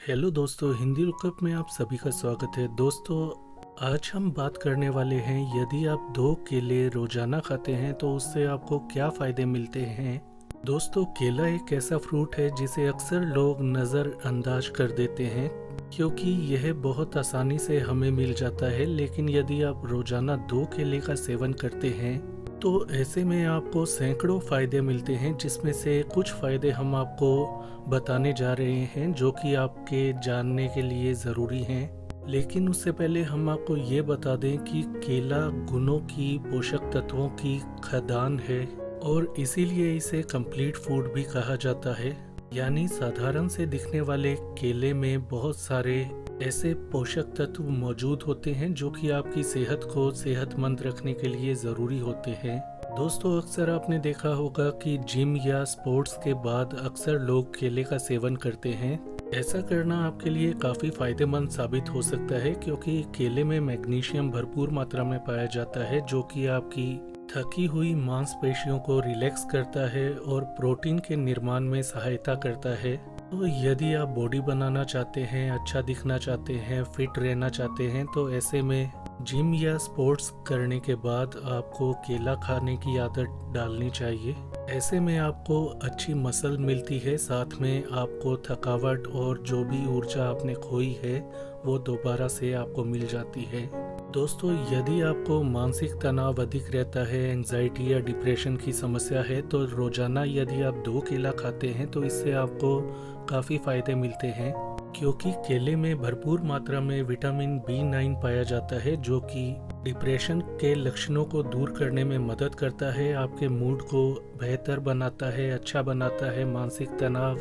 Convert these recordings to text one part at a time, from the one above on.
Hello दोस्तों, Hindi lookup में आप सभी का स्वागत है। दोस्तों, आज हम बात करने वाले हैं, यदि आप 2 केले रोजाना खाते हैं तो उससे आपको क्या फ़ायदे मिलते हैं। दोस्तों, केला एक ऐसा फ्रूट है जिसे अक्सर लोग नज़रअंदाज कर देते हैं क्योंकि यह बहुत आसानी से हमें मिल जाता है। लेकिन यदि आप रोजाना 2 केले का सेवन करते हैं तो ऐसे में आपको सैकड़ों फ़ायदे मिलते हैं, जिसमें से कुछ फ़ायदे हम आपको बताने जा रहे हैं जो कि आपके जानने के लिए ज़रूरी हैं। लेकिन उससे पहले हम आपको ये बता दें कि केला गुणों की, पोषक तत्वों की खदान है और इसीलिए इसे कंप्लीट फूड भी कहा जाता है। यानी साधारण से दिखने वाले केले में बहुत सारे ऐसे पोषक तत्व मौजूद होते हैं जो कि आपकी सेहत को सेहतमंद रखने के लिए ज़रूरी होते हैं। दोस्तों, अक्सर आपने देखा होगा कि जिम या स्पोर्ट्स के बाद अक्सर लोग केले का सेवन करते हैं। ऐसा करना आपके लिए काफ़ी फायदेमंद साबित हो सकता है क्योंकि केले में मैग्नीशियम भरपूर मात्रा में पाया जाता है जो कि आपकी थकी हुई मांसपेशियों को रिलैक्स करता है और प्रोटीन के निर्माण में सहायता करता है। तो यदि आप बॉडी बनाना चाहते हैं, अच्छा दिखना चाहते हैं, फिट रहना चाहते हैं तो ऐसे में जिम या स्पोर्ट्स करने के बाद आपको केला खाने की आदत डालनी चाहिए। ऐसे में आपको अच्छी मसल मिलती है, साथ में आपको थकावट और जो भी ऊर्जा आपने खोई है वो दोबारा से आपको मिल जाती है। दोस्तों, यदि आपको मानसिक तनाव अधिक रहता है, एंजाइटी या डिप्रेशन की समस्या है तो रोजाना यदि आप 2 केला खाते हैं तो इससे आपको काफ़ी फायदे मिलते हैं क्योंकि केले में भरपूर मात्रा में विटामिन B9 पाया जाता है जो कि डिप्रेशन के लक्षणों को दूर करने में मदद करता है, आपके मूड को बेहतर बनाता है, अच्छा बनाता है, मानसिक तनाव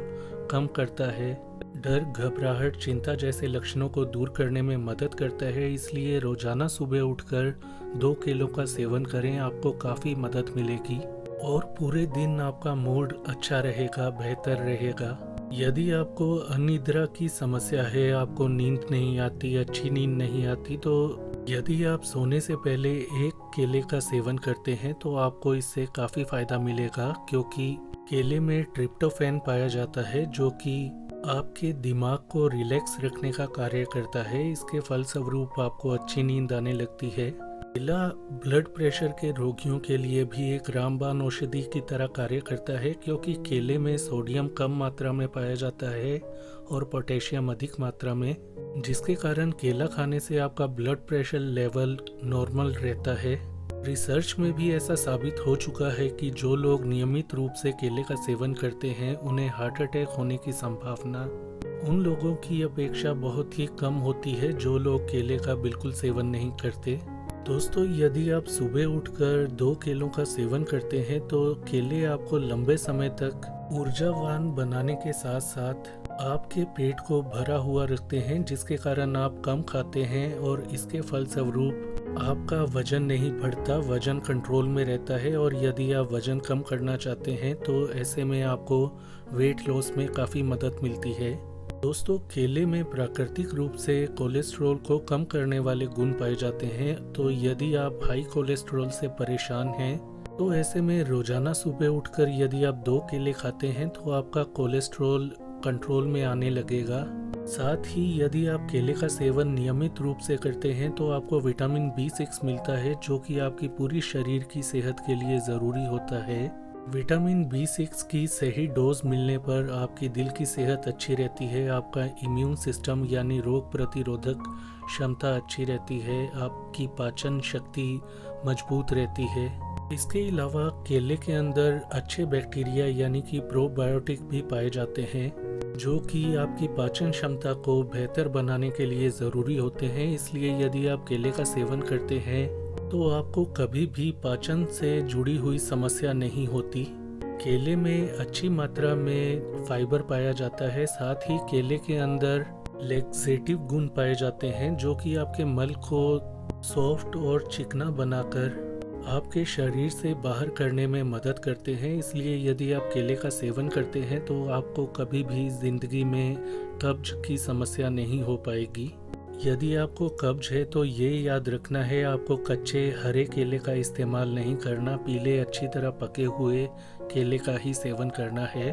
कम करता है, डर, घबराहट, चिंता जैसे लक्षणों को दूर करने में मदद करता है। इसलिए रोजाना सुबह उठकर 2 केलों का सेवन करें, आपको काफ़ी मदद मिलेगी और पूरे दिन आपका मूड अच्छा रहेगा, बेहतर रहेगा। यदि आपको अनिद्रा की समस्या है, आपको नींद नहीं आती, अच्छी नींद नहीं आती, तो यदि आप सोने से पहले 1 केले का सेवन करते हैं तो आपको इससे काफ़ी फ़ायदा मिलेगा क्योंकि केले में ट्रिप्टोफैन पाया जाता है जो कि आपके दिमाग को रिलैक्स रखने का कार्य करता है। इसके फलस्वरूप आपको अच्छी नींद आने लगती है। केला ब्लड प्रेशर के रोगियों के लिए भी एक रामबाण औषधि की तरह कार्य करता है क्योंकि केले में सोडियम कम मात्रा में पाया जाता है और पोटेशियम अधिक मात्रा में, जिसके कारण केला खाने से आपका ब्लड प्रेशर लेवल नॉर्मल रहता है। रिसर्च में भी ऐसा साबित हो चुका है कि जो लोग नियमित रूप से केले का सेवन करते हैं उन्हें हार्ट अटैक होने की संभावना उन लोगों की अपेक्षा बहुत ही कम होती है जो लोग केले का बिल्कुल सेवन नहीं करते। दोस्तों, यदि आप सुबह उठकर 2 केलों का सेवन करते हैं तो केले आपको लंबे समय तक ऊर्जावान बनाने के साथ साथ आपके पेट को भरा हुआ रखते हैं, जिसके कारण आप कम खाते हैं और इसके फलस्वरूप आपका वजन नहीं बढ़ता, वजन कंट्रोल में रहता है। और यदि आप वजन कम करना चाहते हैं तो ऐसे में आपको वेट लॉस में काफ़ी मदद मिलती है। दोस्तों, केले में प्राकृतिक रूप से कोलेस्ट्रॉल को कम करने वाले गुण पाए जाते हैं, तो यदि आप हाई कोलेस्ट्रॉल से परेशान हैं तो ऐसे में रोजाना सुबह उठकर यदि आप 2 केले खाते हैं तो आपका कोलेस्ट्रॉल कंट्रोल में आने लगेगा। साथ ही यदि आप केले का सेवन नियमित रूप से करते हैं तो आपको विटामिन B6 मिलता है जो कि आपकी पूरी शरीर की सेहत के लिए ज़रूरी होता है। विटामिन B6 की सही डोज मिलने पर आपकी दिल की सेहत अच्छी रहती है, आपका इम्यून सिस्टम यानी रोग प्रतिरोधक क्षमता अच्छी रहती है, आपकी पाचन शक्ति मजबूत रहती है। इसके अलावा केले के अंदर अच्छे बैक्टीरिया यानी कि प्रोबायोटिक भी पाए जाते हैं जो कि आपकी पाचन क्षमता को बेहतर बनाने के लिए ज़रूरी होते हैं। इसलिए यदि आप केले का सेवन करते हैं तो आपको कभी भी पाचन से जुड़ी हुई समस्या नहीं होती। केले में अच्छी मात्रा में फाइबर पाया जाता है, साथ ही केले के अंदर लैक्सेटिव गुण पाए जाते हैं जो कि आपके मल को सॉफ्ट और चिकना बनाकर आपके शरीर से बाहर करने में मदद करते हैं। इसलिए यदि आप केले का सेवन करते हैं तो आपको कभी भी ज़िंदगी में कब्ज की समस्या नहीं हो पाएगी। यदि आपको कब्ज है तो ये याद रखना है, आपको कच्चे हरे केले का इस्तेमाल नहीं करना, पीले अच्छी तरह पके हुए केले का ही सेवन करना है।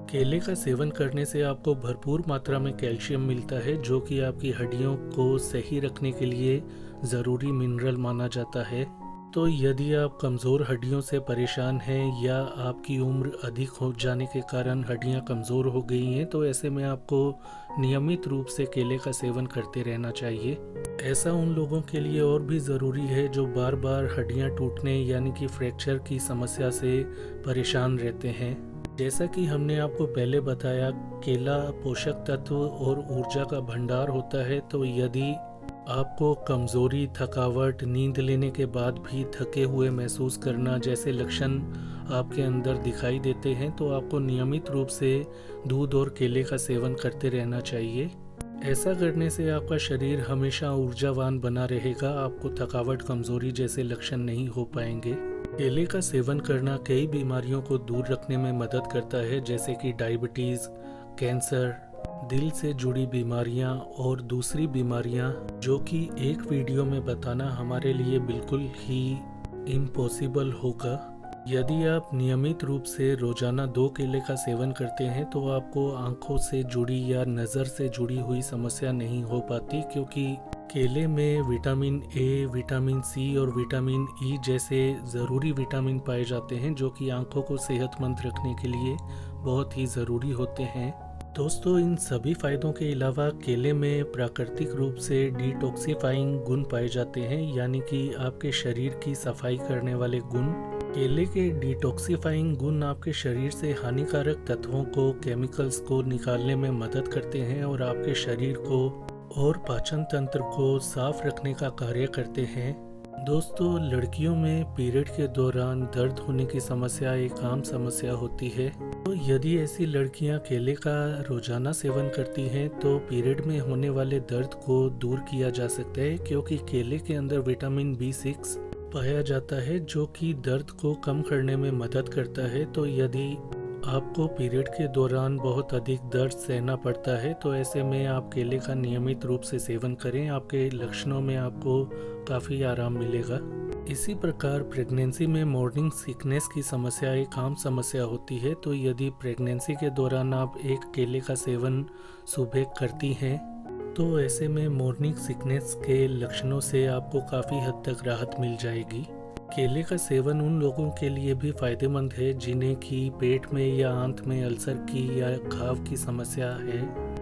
केले का सेवन करने से आपको भरपूर मात्रा में कैल्शियम मिलता है, जो कि आपकी हड्डियों को सही रखने के लिए ज़रूरी मिनरल माना जाता है। तो यदि आप कमज़ोर हड्डियों से परेशान हैं या आपकी उम्र अधिक हो जाने के कारण हड्डियां कमज़ोर हो गई हैं, तो ऐसे में आपको नियमित रूप से केले का सेवन करते रहना चाहिए। ऐसा उन लोगों के लिए और भी ज़रूरी है जो बार बार हड्डियां टूटने यानी कि फ्रैक्चर की समस्या से परेशान रहते हैं। जैसा कि हमने आपको पहले बताया, केला पोषक तत्व और ऊर्जा का भंडार होता है। तो यदि आपको कमज़ोरी, थकावट, नींद लेने के बाद भी थके हुए महसूस करना जैसे लक्षण आपके अंदर दिखाई देते हैं, तो आपको नियमित रूप से दूध और केले का सेवन करते रहना चाहिए। ऐसा करने से आपका शरीर हमेशा ऊर्जावान बना रहेगा, आपको थकावट, कमज़ोरी जैसे लक्षण नहीं हो पाएंगे। केले का सेवन करना कई बीमारियों को दूर रखने में मदद करता है, जैसे कि डायबिटीज़, कैंसर, दिल से जुड़ी बीमारियां और दूसरी बीमारियां, जो कि एक वीडियो में बताना हमारे लिए बिल्कुल ही इम्पॉसिबल होगा। यदि आप नियमित रूप से रोजाना 2 केले का सेवन करते हैं तो आपको आंखों से जुड़ी या नज़र से जुड़ी हुई समस्या नहीं हो पाती, क्योंकि केले में विटामिन ए, विटामिन सी और विटामिन ई जैसे ज़रूरी विटामिन पाए जाते हैं, जो कि आंखों को सेहतमंद रखने के लिए बहुत ही ज़रूरी होते हैं। दोस्तों, इन सभी फायदों के अलावा केले में प्राकृतिक रूप से डिटॉक्सिफाइंग गुण पाए जाते हैं, यानी कि आपके शरीर की सफाई करने वाले गुण। केले के डिटॉक्सिफाइंग गुण आपके शरीर से हानिकारक तत्वों को, केमिकल्स को निकालने में मदद करते हैं और आपके शरीर को और पाचन तंत्र को साफ रखने का कार्य करते हैं। दोस्तों, लड़कियों में पीरियड के दौरान दर्द होने की समस्या एक आम समस्या होती है। तो यदि ऐसी लड़कियां केले का रोजाना सेवन करती हैं तो पीरियड में होने वाले दर्द को दूर किया जा सकता है, क्योंकि केले के अंदर विटामिन B6 पाया जाता है, जो कि दर्द को कम करने में मदद करता है। तो यदि आपको पीरियड के दौरान बहुत अधिक दर्द सहना पड़ता है, तो ऐसे में आप केले का नियमित रूप से सेवन करें, आपके लक्षणों में आपको काफ़ी आराम मिलेगा। इसी प्रकार प्रेगनेंसी में मॉर्निंग सिकनेस की समस्या एक आम समस्या होती है। तो यदि प्रेगनेंसी के दौरान आप एक केले का सेवन सुबह करती हैं, तो ऐसे में मॉर्निंग सिकनेस के लक्षणों से आपको काफ़ी हद तक राहत मिल जाएगी। केले का सेवन उन लोगों के लिए भी फायदेमंद है जिन्हें कि पेट में या आंत में अल्सर की या घाव की समस्या है,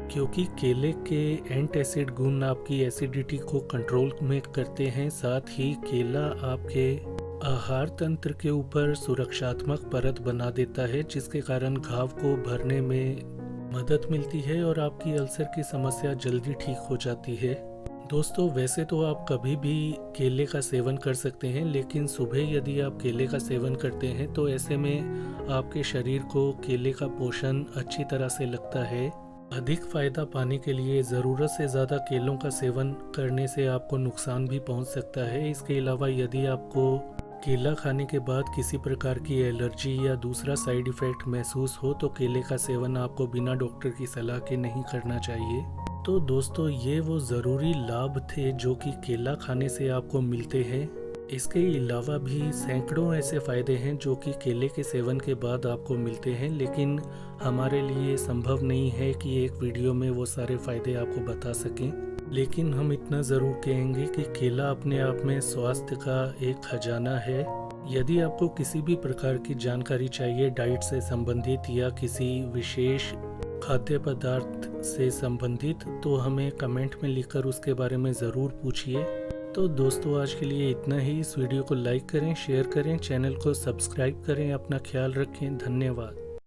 क्योंकि केले के एंटासिड गुण आपकी एसिडिटी को कंट्रोल में करते हैं। साथ ही केला आपके आहार तंत्र के ऊपर सुरक्षात्मक परत बना देता है, जिसके कारण घाव को भरने में मदद मिलती है और आपकी अल्सर की समस्या जल्दी ठीक हो जाती है। दोस्तों, वैसे तो आप कभी भी केले का सेवन कर सकते हैं, लेकिन सुबह यदि आप केले का सेवन करते हैं तो ऐसे में आपके शरीर को केले का पोषण अच्छी तरह से लगता है। अधिक फायदा पाने के लिए ज़रूरत से ज़्यादा केलों का सेवन करने से आपको नुकसान भी पहुंच सकता है। इसके अलावा यदि आपको केला खाने के बाद किसी प्रकार की एलर्जी या दूसरा साइड इफ़ेक्ट महसूस हो, तो केले का सेवन आपको बिना डॉक्टर की सलाह के नहीं करना चाहिए। तो दोस्तों, ये वो ज़रूरी लाभ थे जो कि केला खाने से आपको मिलते हैं। इसके अलावा भी सैकड़ों ऐसे फ़ायदे हैं जो कि केले के सेवन के बाद आपको मिलते हैं, लेकिन हमारे लिए संभव नहीं है कि एक वीडियो में वो सारे फ़ायदे आपको बता सकें। लेकिन हम इतना ज़रूर कहेंगे कि केला अपने आप में स्वास्थ्य का एक खजाना है। यदि आपको किसी भी प्रकार की जानकारी चाहिए डाइट से संबंधित या किसी विशेष खाद्य पदार्थ से संबंधित, तो हमें कमेंट में लिखकर उसके बारे में ज़रूर पूछिए। तो दोस्तों, आज के लिए इतना ही। इस वीडियो को लाइक करें, शेयर करें, चैनल को सब्सक्राइब करें। अपना ख्याल रखें। धन्यवाद।